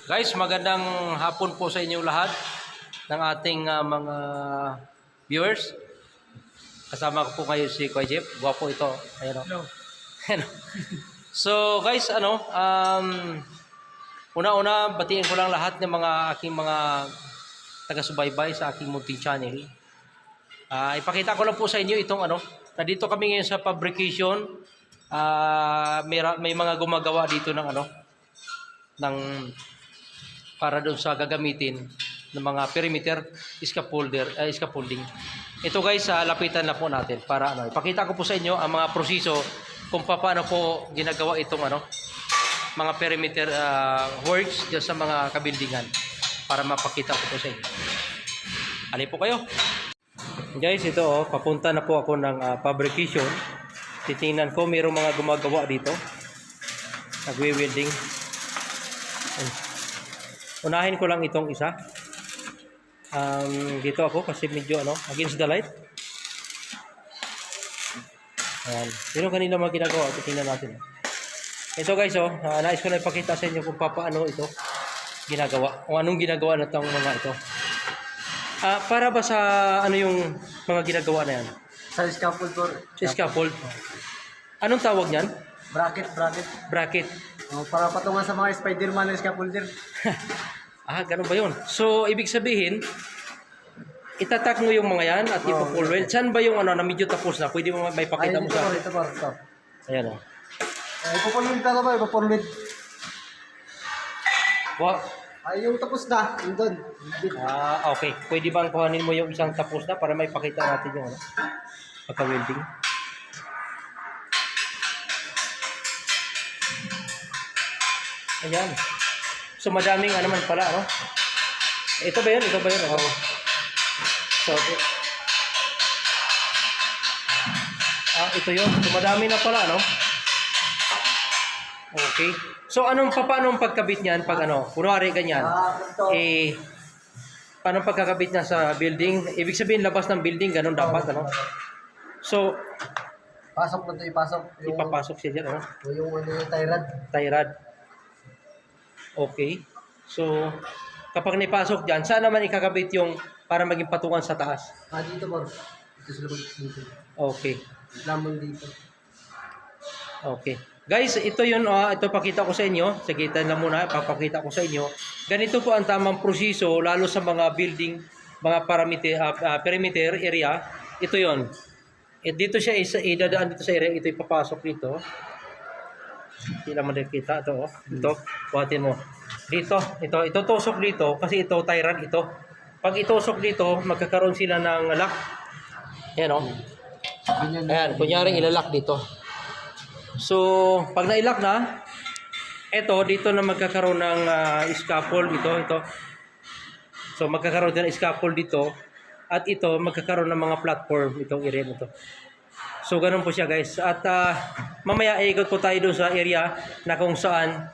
Guys, magandang hapon po sa inyong lahat ng ating mga viewers. Kasama ko po ngayon si Kuya Jeff. Gwapo ito. Ayan o. Hello. Ayan o. So guys, una-una batiin ko lang lahat ng mga aking mga taga-subaybay sa aking munting channel. Ipakita ko lang po sa inyo itong nandito kami ngayon sa fabrication. May mga gumagawa dito ng ng para doon sa gagamitin ng mga perimeter scaffolding. Ito guys, lapitan na po natin para ipakita ko po sa inyo ang mga proseso kung paano po ginagawa itong mga perimeter works diyan sa mga kabildingan para mapakita ko po sa inyo. Alin po kayo? Guys, ito papunta na po ako ng fabrication. Titingnan ko mayroong mga gumagawa dito. Nagwe-welding. Unahin ko lang itong isa. Dito ako kasi medyo against the light. Ayan. Yun ang kanila mga ginagawa. Tingnan natin. Ito guys, nais ko na ipakita sa inyo kung paano ito ginagawa. O anong ginagawa na itong mga ito. Para ba sa yung mga ginagawa na yan? Sa scaffold po. Sa scaffold. Anong tawag niyan? Bracket. Bracket. Para patungan sa mga Spider-Man na scaffolder. Ganun ba yun? So, ibig sabihin, itatak mo yung mga yan at ipo-full weld. Saan ba yung na medyo tapos na? Pwede mo may pakita mo sa... Ito. Ayan o. Ipo-full weld ka na ba? Ipo-full weld. Yung tapos na. Yung doon. Okay. Pwede bang kuhanin mo yung isang tapos na para may pakita natin yung pagka-welding? Ayan. So, madaming naman pala, Ito ba yun? So, ito yun. So, madami na pala, Okay. So, paano pagkabit niyan pag kunwari ganyan? Paano pagkakabit niya sa building? Ibig sabihin, labas ng building, ganun dapat, So, Pasok na ito, ipasok. ipapasok siya dyan, Yung tie rod. Tie rod. Okay. So, kapag naipasok dyan, saan naman ikakabit yung para maging patungan sa taas? Dito po. Ito sila dito. Okay. Lamang dito. Okay. Guys, ito yun. Ito pakita ko sa inyo. Sige, lang muna. Papakita ko sa inyo. Ganito po ang tamang proseso, lalo sa mga building, mga perimeter area. Ito yun. Dito siya idadaan dito sa area. Ito ipapasok dito. Hindi naman nakikita ito. Ito, buhatin mo. Dito, ito tusok dito kasi ito tie rod ito. Pag itusok dito, magkakaroon sila ng lock. Ayan Ayan, kunyari ilalak dito. So, pag nailak na, dito na magkakaroon ng scaffold ito. So, magkakaroon din ng scaffold dito at ito magkakaroon ng mga platform itong area nito. So, ganun po siya guys. At mamaya ikot po tayo doon sa area na kung saan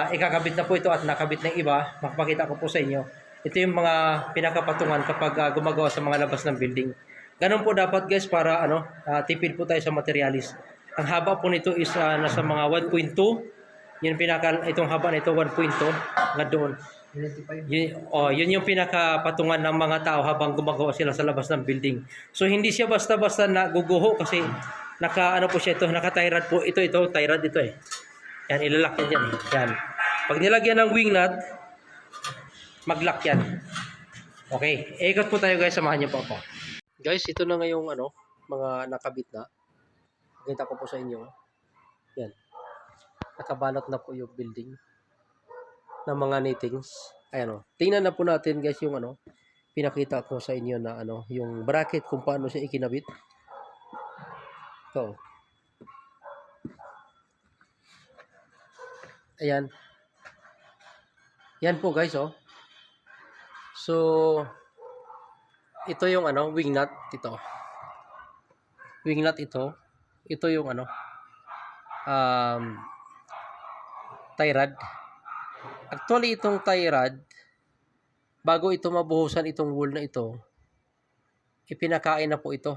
ikakabit na po ito at nakabit ng iba. Makapakita ko po sa inyo. Ito yung mga pinakapatungan kapag gumagawa sa mga labas ng building. Ganun po dapat guys para tipid po tayo sa materialis. Ang haba po nito is nasa mga 1.2. Itong haba nito 1.2 nga doon. Yun yung pinakapatungan ng mga tao habang gumagawa sila sa labas ng building. So hindi siya basta-basta naguguho kasi po siya ito, naka-tie rod po. Ito tie rod ito Yan, ilalak yan dyan Yan. Pag nilagyan ng wing nut, mag-lock yan. Okay, ikot po tayo guys, samahan niyo po ako. Guys, ito na ngayong mga nakabit na. Pakita ko po sa inyo. Yan. Nakabalot na po yung building ng mga nettings. Ayan Tingnan na po natin guys yung pinakita ko sa inyo na yung bracket kung paano siya ikinabit. Ito. Ayan. Yan po guys So ito yung wing nut ito. Wing nut ito. Ito yung tie rod. Actually, itong tie rod, bago ito mabuhusan itong wool na ito, ipinakain na po ito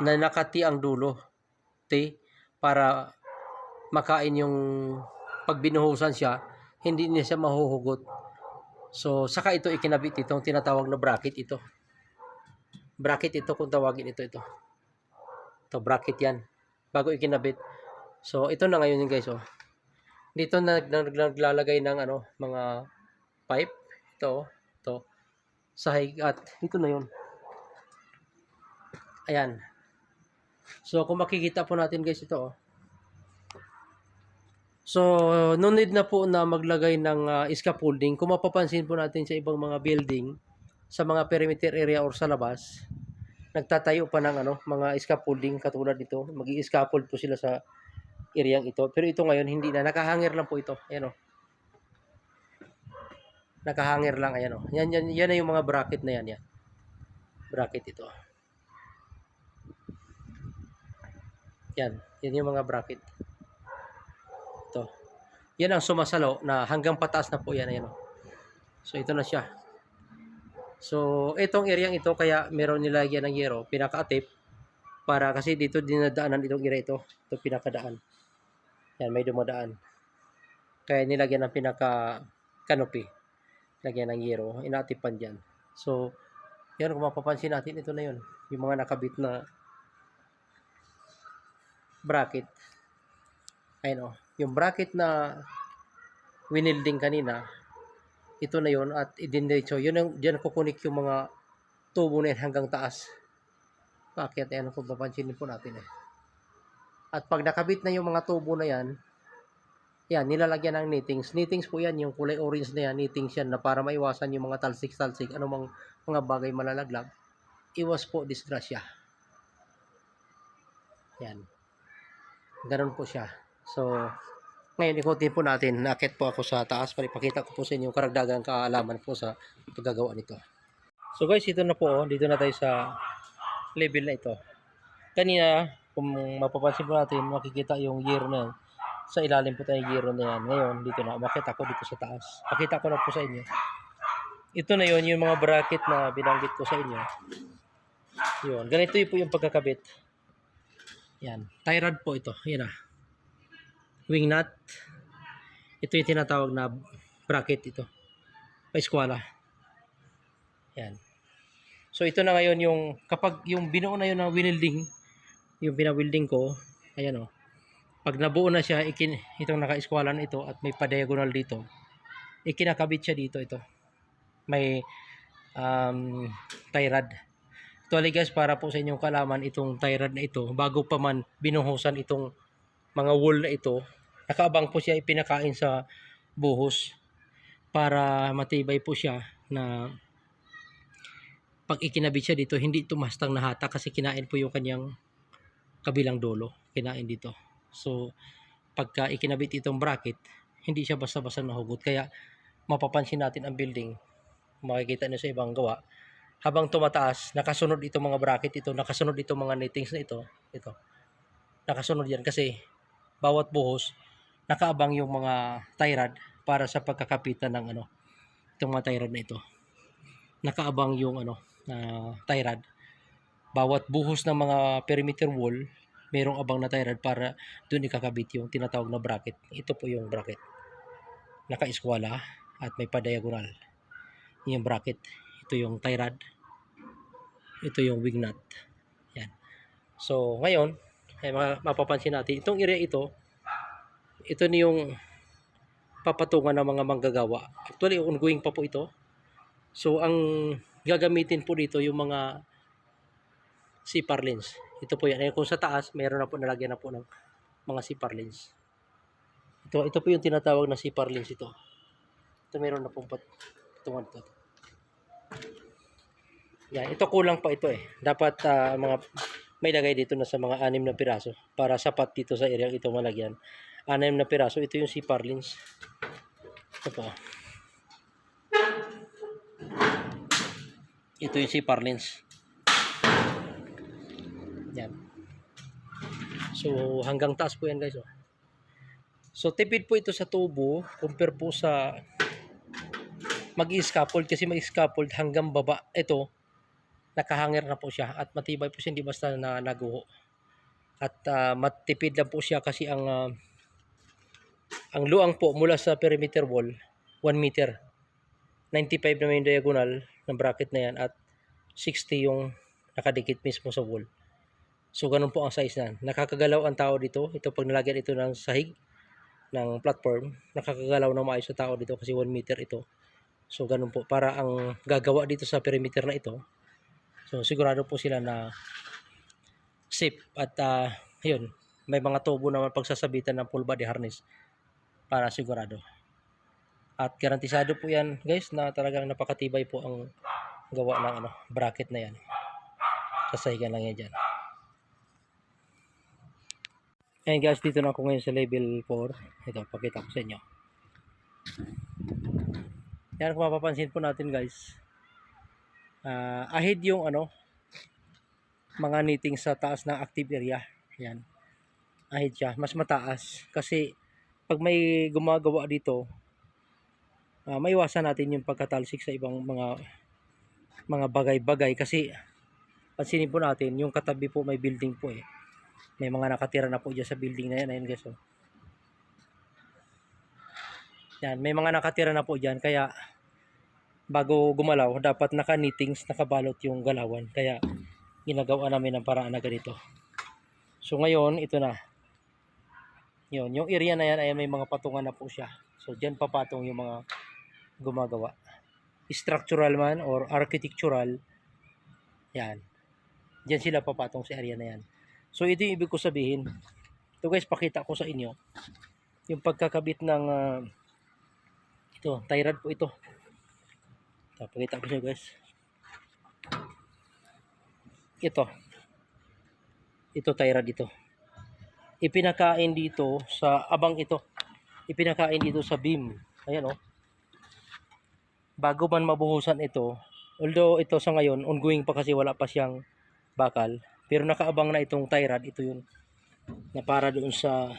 na nakati ang dulo. Para makain yung pag binuhusan siya, hindi niya siya mahuhugot. So, saka ito ikinabit itong tinatawag na bracket ito. Bracket ito kung tawagin ito. Ito, bracket yan. Bago ikinabit. So, ito na ngayon yun guys, oh. Dito naglalagay ng mga pipe. Ito. Sahig at dito na yun. Ayan. So, kung makikita po natin guys ito, oh. So, no need na po na maglagay ng scaffolding. Kung mapapansin po natin sa ibang mga building, sa mga perimeter area or sa labas, nagtatayo pa ng mga scaffolding katulad nito. Magi-scaffold po sila sa areang ito. Pero ito ngayon hindi na, nakahangir lang po ito. Ayan, oh. Nakahangir lang, ayan, oh. Yan na yung mga bracket na yan. Bracket ito. Yan yung mga bracket. Ito. Yan ang sumasalo na hanggang pataas na po yan. Ayan, oh. So, ito na siya. So, itong areang ito, kaya meron nilagyan ng yero, pinaka-tape, para kasi dito dinadaanan itong area ito. Ito pinakadaan. Yan, may dumadaan. Kaya nilagyan ng pinaka-canopy. Lagyan ng yero, inatipan dyan. So, yan kung mapapansin natin, ito na yun. Yung mga nakabit na bracket. Ayun, oh. Yung bracket na winilding kanina, ito na yun at idindiretso. Yun ang diyan kukunik yung mga tubo na yan hanggang taas. Bakit? Ayan kung papansinin po natin eh. At pag nakabit na yung mga tubo na yan, nilalagyan ng knittings. Knittings po yan, yung kulay orange na yan, knittings yan na para maiwasan yung mga talsik-talsik, anumang mga bagay malalaglag. Iwas po disgrasya. Yan. Ganun po siya. So, ngayon ikutin po natin. Nakit po ako sa taas para ipakita ko po sa inyo karagdagang kaalaman po sa paggagawa nito. So guys, ito na po. Dito na tayo sa level na ito. Kanina, kung mapapansin po natin, makikita yung gear na yan. Sa ilalim po tayo yung gear na yan. Ngayon, dito na. Umakit ako dito sa taas. Pakita ko na po sa inyo. Ito na yun, yung mga bracket na binanggit ko sa inyo. Yun. Ganito po yung pagkakabit. Yan. Tie rod po ito. Yan na. Wing nut. Ito yung tinatawag na bracket ito. Pa-eskwala. Yan. So ito na ngayon yung kapag yung binuo na yun ng winilding, yung pinawilding ko, ayan o. Pag nabuo na siya, itong naka-eskwala na ito at may pa-diagonal dito, ikinakabit siya dito ito. May tie rod. Actually guys, para po sa inyong kalaman, itong tie rod na ito, bago pa man binuhusan itong mga wool na ito, nakaabang po siya ipinakain sa buhos para matibay po siya na pag ikinabit siya dito, hindi tumastang nahata kasi kinain po yung kanyang kabilang dulo. Kinain dito. So, pagka ikinabit itong bracket, hindi siya basta-basta nahugot. Kaya, mapapansin natin ang building. Makikita niyo sa ibang gawa. Habang tumataas, nakasunod itong mga bracket ito, nakasunod itong mga knittings na ito. Ito. Nakasunod yan kasi bawat buhos, nakaabang yung mga tie rod para sa pagkakapitan ng itong mga tie rod na ito. Nakaabang yung tie rod. Bawat buhos ng mga perimeter wall, mayroong abang na tie rod para doon ikakabit yung tinatawag na bracket. Ito po yung bracket. Naka-eskwala at may pa-diagonal. Yung bracket. Ito yung tie rod. Ito yung wing nut. Yan. So, ngayon, ay mapapansin natin, itong area ito na yung papatungan ng mga manggagawa. Actually, ongoing pa po ito. So, ang gagamitin po dito yung mga CPAR lens. Ito po yan. Kung sa taas, mayroon na po nalagyan na po ng mga CPAR lens. Ito po yung tinatawag na CPAR lens ito. Ito mayroon na po patungan ito. Yan. Ito kulang pa ito eh. Dapat may lagay dito na sa mga 6 na piraso para sapat dito sa area ito malagyan. 6 na piraso. Ito yung CPAR lens. Ito po. Ito yung CPAR lens. Yan. So, hanggang taas po yan guys. Oh. So, tipid po ito sa tubo compare po sa mag-i-scaffold kasi mag-scaffold hanggang baba. Ito, nakahangir na po siya at matibay po siya, hindi basta na naguho. At matipid lang po siya kasi ang Ang luang po mula sa perimeter wall, 1 meter. 95 naman yung diagonal ng bracket na yan at 60 yung nakadikit mismo sa wall. So, ganun po ang size na. Nakakagalaw ang tao dito. Ito pag nilagyan ito ng sahig ng platform, nakakagalaw ng maayos sa tao dito kasi 1 meter ito. So, ganun po. Para ang gagawa dito sa perimeter na ito, so, sigurado po sila na safe. At, yun, may mga tubo naman pagsasabitan ng full body harness para sigurado. At garantisado po yan, guys, na talagang napakatibay po ang gawa ng bracket na yan. Sasahigan lang yan dyan. Ayan guys, dito na ako ngayon sa level 4. Ito, pakita ko sa inyo. Yan, kung mapapansin po natin guys, ahead yung mga knitting sa taas ng active area. Yan, ahead siya, mas mataas. Kasi pag may gumagawa dito, maiwasan natin yung pagkatalsik sa ibang mga bagay-bagay. Kasi pansinin po natin, yung katabi po may building po eh. May mga nakatira na po dyan sa building na yan. Ayan guys, oh. Yan, may mga nakatira na po dyan. Kaya, bago gumalaw, dapat naka-knittings, nakabalot yung galawan. Kaya, ginagawa namin ng paraan na ganito. So, ngayon, ito na. Yun, yung area na yan, ayan, may mga patungan na po siya. So, dyan papatong yung mga gumagawa. Structural man or architectural, yan. Dyan sila papatong sa area na yan. So, ito yung ibig ko sabihin. Ito guys, pakita ko sa inyo. Yung pagkakabit ng ito, tie rod po ito. Ito, pakita ko sa inyo guys. Ito tie rod ito. Ipinakain dito sa abang ito. Ipinakain dito sa beam. Ayan Bago man mabuhusan ito, although ito sa ngayon, ongoing pa kasi wala pa siyang bakal. Pero nakaabang na itong tie rod, ito yun na para doon sa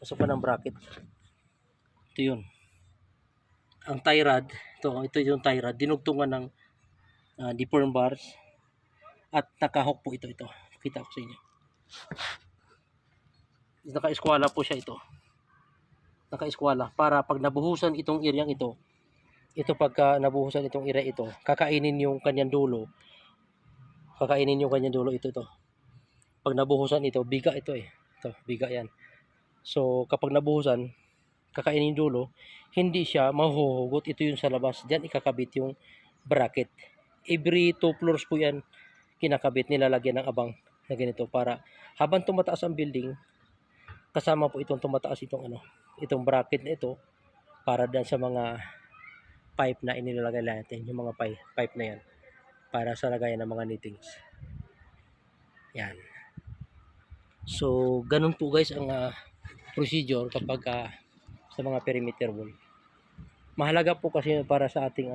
pasukan ng bracket. Ito yun. Ang tie rod, ito yung tie rod, dinugtungan ng deform bars at nakahook po ito. Kita ko sa inyo. Naka-eskwala po siya ito. Naka-eskwala para pag nabuhusan itong area ito pagka nabuhusan itong area ito, kakainin yung kanyang dulo. Ito. Pag nabuhusan ito, biga ito eh. Ito, biga yan. So, kapag nabuhusan, kakainin yung dulo, hindi siya mahuhugot. Ito yung sa labas. Diyan ikakabit yung bracket. Every 2 floors po yan kinakabit, nilalagyan ng abang na ganito para habang tumataas ang building, kasama po itong tumataas itong bracket na ito para dan sa mga pipe na inilalagay natin, yung mga pipe na yan para sa lagayan ng mga knittings. Yan. So, ganun po guys ang procedure kapag sa mga perimeter wall. Mahalaga po kasi para sa ating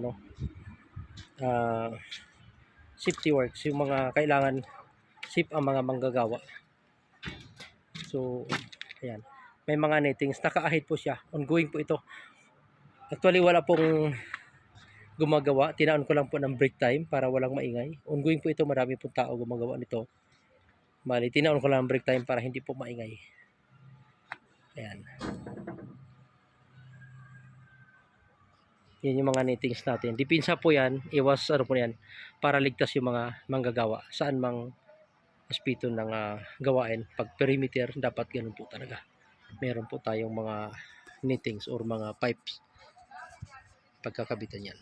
safety works, yung mga kailangan safe ang mga manggagawa. So, ayan. May mga knittings, naka-ahid po siya. Ongoing po ito. Actually, wala pong gumagawa. Tinaan ko lang po ng break time para walang maingay. Ongoing po ito. Marami pong tao gumagawa nito. Bali, tinaan ko lang ng break time para hindi po maingay. Ayan. Yan yung mga knittings natin. Dipinsa po yan. Iwas po yan. Para ligtas yung mga manggagawa. Saan mang aspito ng gawain. Pag perimeter, dapat ganun po talaga. Meron po tayong mga knittings or mga pipes pagkakabitan yan.